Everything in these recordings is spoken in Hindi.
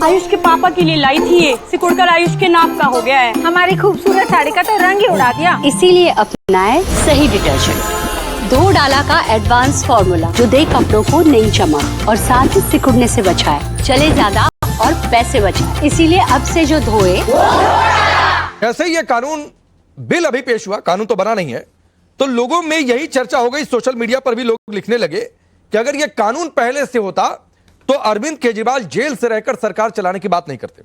आयुष के पापा के लिए लाई थी ये, सिकुड़कर आयुष के नाक का हो गया है। हमारी खूबसूरत साड़ी का तो रंग ही उड़ा दिया। इसीलिए अपनाए सही डिटर्जेंट 2 डाला का एडवांस फॉर्मूला, जो दे कपड़ों को नई चमक और साथ ही सिकुड़ने से बचाए, चले ज्यादा और पैसे बचाए। इसीलिए अब से जो धोए। ऐसे ही ये कानून बिल अभी पेश हुआ, कानून तो बना नहीं है, तो लोगों में यही चर्चा हो गई, सोशल मीडिया पर भी लोग लिखने लगे कि अगर ये कानून पहले से होता तो अरविंद केजरीवाल जेल से रहकर सरकार चलाने की बात नहीं करते।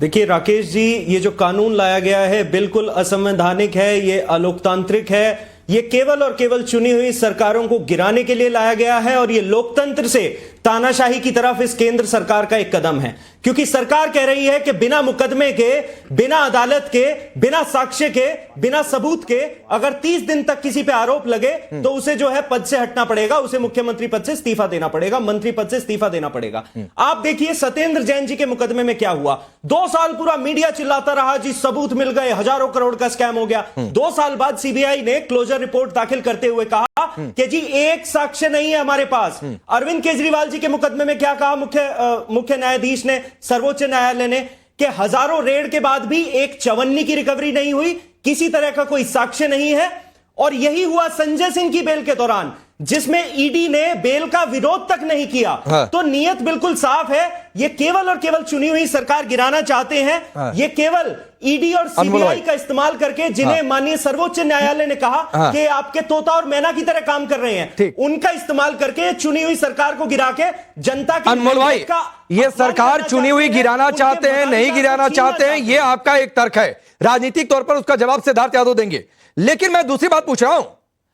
देखिए राकेश जी, ये जो कानून लाया गया है बिल्कुल असंवैधानिक है, ये अलोकतांत्रिक है, ये केवल और केवल चुनी हुई सरकारों को गिराने के लिए लाया गया है और ये लोकतंत्र से तानाशाही की तरफ इस केंद्र सरकार का एक कदम है। क्योंकि सरकार कह रही है कि बिना मुकदमे के, बिना अदालत के, बिना साक्ष्य के, बिना सबूत के अगर 30 दिन तक किसी पे आरोप लगे तो उसे जो है पद से हटना पड़ेगा, उसे मुख्यमंत्री पद से इस्तीफा देना पड़ेगा, मंत्री पद से इस्तीफा देना पड़ेगा। आप देखिए सत्येंद्र जैन जी के मुकदमे में क्या हुआ। 2 साल पूरा मीडिया चिल्लाता रहा जी सबूत मिल गए, हजारों करोड़ का स्कैम हो गया। 2 साल बाद सीबीआई ने क्लोजर रिपोर्ट दाखिल करते हुए कहा कि जी एक साक्ष्य नहीं है हमारे पास। अरविंद केजरीवाल जी के मुकदमे में क्या कहा मुख्य न्यायाधीश ने, सर्वोच्च न्यायालय ने, कि हजारों रेड के बाद भी एक चवन्नी की रिकवरी नहीं हुई, किसी तरह का कोई साक्ष्य नहीं है। और यही हुआ संजय सिंह की बेल के दौरान, जिसमें ईडी ने बेल का विरोध तक नहीं किया। हाँ। तो नीयत बिल्कुल साफ है, ये केवल और केवल चुनी हुई सरकार गिराना चाहते हैं। हाँ। ये केवल ईडी और सीबीआई का इस्तेमाल करके, जिन्हें माननीय सर्वोच्च न्यायालय ने कहा कि आपके तोता और मैना की तरह काम कर रहे हैं, उनका इस्तेमाल करके चुनी हुई सरकार को गिरा के जनता की अनमोल भाई, ये सरकार चुनी हुई गिराना चाहते हैं, नहीं गिराना चाहते हैं, ये आपका एक तर्क है। राजनीतिक तौर पर उसका जवाब सिद्धार्थ यादव देंगे। लेकिन मैं दूसरी बात पूछ रहा हूं,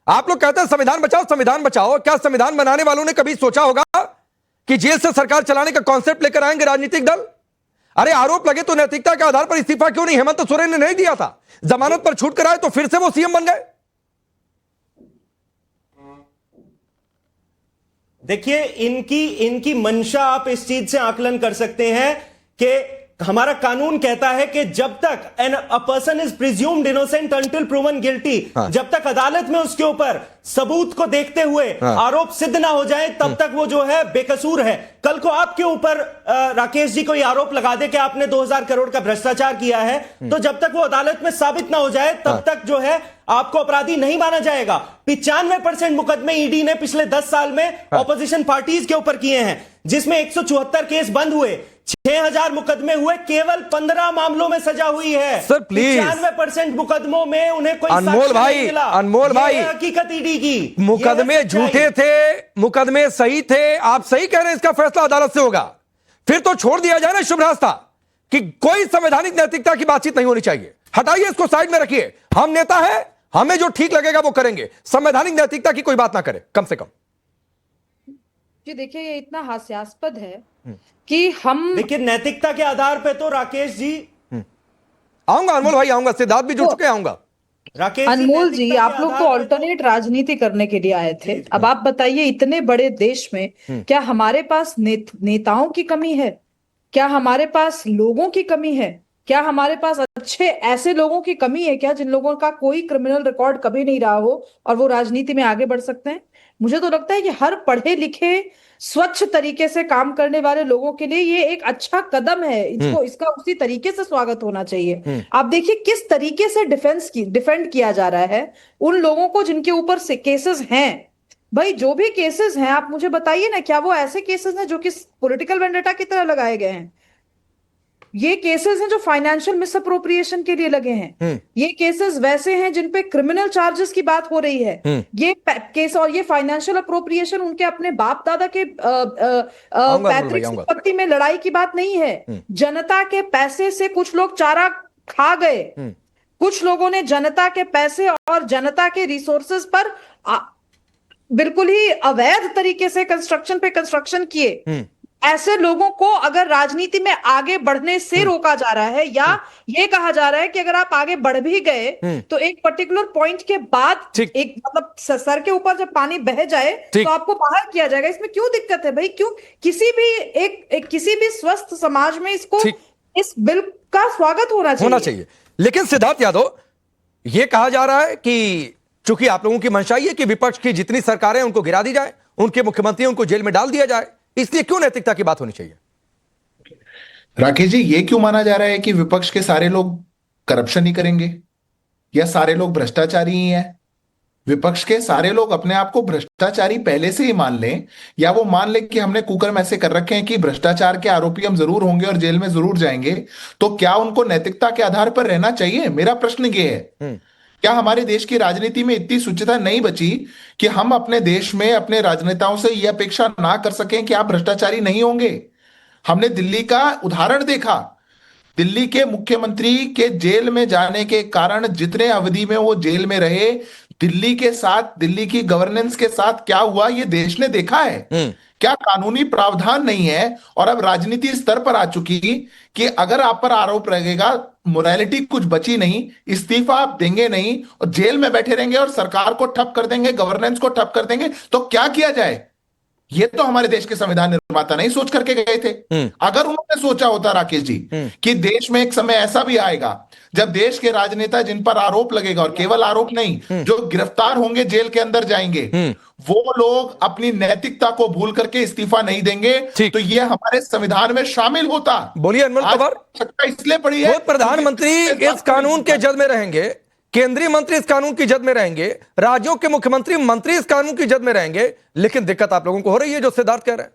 आप लोग कहते हैं संविधान बचाओ संविधान बचाओ, क्या संविधान बनाने वालों ने कभी सोचा होगा कि जेल से सरकार चलाने का कॉन्सेप्ट लेकर आएंगे राजनीतिक दल? अरे आरोप लगे तो नैतिकता के आधार पर इस्तीफा क्यों नहीं? हेमंत सोरेन ने नहीं दिया था, जमानत पर छूट कर आए तो फिर से वो सीएम बन गए। देखिए इनकी मंशा आप इस चीज से आकलन कर सकते हैं कि हमारा कानून कहता है कि जब तक a person is presumed innocent until proven guilty, जब तक अदालत में उसके ऊपर सबूत को देखते हुए आरोप सिद्ध ना हो जाए तब तक वो जो है बेकसूर है। कल को आपके ऊपर राकेश जी कोई आरोप लगा दे कि आपने 2000 करोड़ का भ्रष्टाचार किया है, तो जब तक वो अदालत में साबित ना हो जाए तब तक जो है आपको अपराधी नहीं माना जाएगा। 95% मुकदमे ईडी ने पिछले 10 साल में ऑपोजिशन पार्टीज के ऊपर किए हैं, जिसमें 174 केस बंद हुए, 6000 मुकदमे हुए, केवल 15 मामलों में सजा हुई है। सर प्लीज, 95% मुकदमों में उन्हें कोई अनमोल भाई हकीकत ईडी की, मुकदमे झूठे थे, मुकदमे सही थे, आप सही कह रहे हैं, इसका फैसला अदालत से होगा। फिर तो छोड़ दिया जाए ना शुभ रास्ता कि कोई संवैधानिक नैतिकता की बातचीत नहीं होनी चाहिए। हटाइए इसको, साइड में रखिए, हम नेता हैं, हमें जो ठीक लगेगा वो करेंगे, संवैधानिक नैतिकता की कोई बात ना करें कम से कम। जी देखिए, ये इतना हास्यास्पद है कि हम देखिए नैतिकता के आधार पे तो राकेश जी, आऊंगा अनमोल भाई, आऊंगा, सिद्धार्थ भी जुड़ चुके, आऊंगा। राकेश अनमोल जी, आप लोग तो ऑल्टरनेट राजनीति करने के लिए आए थे। अब आप बताइए, इतने बड़े देश में क्या हमारे पास नेताओं की कमी है? क्या हमारे पास लोगों की कमी है? क्या हमारे पास अच्छे ऐसे लोगों की कमी है क्या, जिन लोगों का कोई क्रिमिनल रिकॉर्ड कभी नहीं रहा हो और वो राजनीति में आगे बढ़ सकते हैं? मुझे तो लगता है कि हर पढ़े लिखे स्वच्छ तरीके से काम करने वाले लोगों के लिए ये एक अच्छा कदम है। इसका उसी तरीके से स्वागत होना चाहिए। आप देखिए किस तरीके से डिफेंड किया जा रहा है उन लोगों को जिनके ऊपर से केसेस हैं। भाई जो भी केसेस हैं, आप मुझे बताइए ना, क्या वो ऐसे केसेस हैं जो कि पॉलिटिकल वेंडेटा की तरह लगाए गए हैं? ये केसेस हैं जो फाइनेंशियल मिसअप्रोप्रिएशन के लिए लगे हैं। ये केसेस वैसे हैं जिन पे क्रिमिनल चार्जेस की बात हो रही है। ये केस और ये फाइनेंशियल अप्रोप्रिएशन उनके अपने बाप दादा के पैतृक संपत्ति में लड़ाई की बात नहीं है। जनता के पैसे से कुछ लोग चारा खा गए, कुछ लोगों ने जनता के पैसे और जनता के रिसोर्सेज पर बिल्कुल ही अवैध तरीके से कंस्ट्रक्शन किए। ऐसे लोगों को अगर राजनीति में आगे बढ़ने से रोका जा रहा है, या ये कहा जा रहा है कि अगर आप आगे बढ़ भी गए तो एक पर्टिकुलर पॉइंट के बाद एक मतलब सर के ऊपर जब पानी बह जाए तो आपको बाहर किया जाएगा, इसमें क्यों दिक्कत है भाई? क्यों किसी भी स्वस्थ समाज में इस बिल का स्वागत होना चाहिए। लेकिन सिद्धार्थ यादव, ये कहा जा रहा है कि चूंकि आप लोगों की मंशा ये है कि विपक्ष की जितनी सरकारें हैं उनको गिरा दी जाए, उनके मुख्यमंत्री उनको जेल में डाल दिया जाए, इसलिए क्यों नैतिकता की बात होनी चाहिए? राकेश जी, ये क्यों माना जा रहा है कि विपक्ष के सारे लोग करप्शन ही करेंगे या सारे लोग भ्रष्टाचारी ही हैं? विपक्ष के सारे लोग अपने आप को भ्रष्टाचारी पहले से ही मान लें, या वो मान लें कि हमने कुकर्म ऐसे कर रखे हैं कि भ्रष्टाचार के आरोपी हम जरूर होंगे और जेल में जरूर जाएंगे, तो क्या उनको नैतिकता के आधार पर रहना चाहिए? मेरा प्रश्न ये है, क्या हमारे देश की राजनीति में इतनी शुचिता नहीं बची कि हम अपने देश में अपने राजनेताओं से यह अपेक्षा ना कर सकें कि आप भ्रष्टाचारी नहीं होंगे? हमने दिल्ली का उदाहरण देखा। दिल्ली के मुख्यमंत्री के जेल में जाने के कारण जितने अवधि में वो जेल में रहे, दिल्ली के साथ, दिल्ली की गवर्नेंस के साथ क्या हुआ ये देश ने देखा है। क्या कानूनी प्रावधान नहीं है? और अब राजनीति स्तर पर आ चुकी कि अगर आप पर आरोप लगेगा, मोरालिटी कुछ बची नहीं, इस्तीफा आप देंगे नहीं और जेल में बैठे रहेंगे और सरकार को ठप कर देंगे, गवर्नेंस को ठप कर देंगे, तो क्या किया जाए? ये तो हमारे देश के संविधान निर्माता नहीं सोच करके गए थे। अगर उन्होंने सोचा होता राकेश जी कि देश में एक समय ऐसा भी आएगा जब देश के राजनेता जिन पर आरोप लगेगा, और केवल आरोप नहीं, जो गिरफ्तार होंगे, जेल के अंदर जाएंगे, वो लोग अपनी नैतिकता को भूल करके इस्तीफा नहीं देंगे, तो ये हमारे संविधान में शामिल होता। बोलिए अनमोल पवार। इसलिए पड़ी है, प्रधानमंत्री इस कानून के जद में रहेंगे, केंद्रीय मंत्री इस कानून की जद में रहेंगे, राज्यों के मुख्यमंत्री मंत्री इस कानून की जद में रहेंगे, लेकिन दिक्कत आप लोगों को हो रही है जो सिद्धार्थ कह रहे हैं।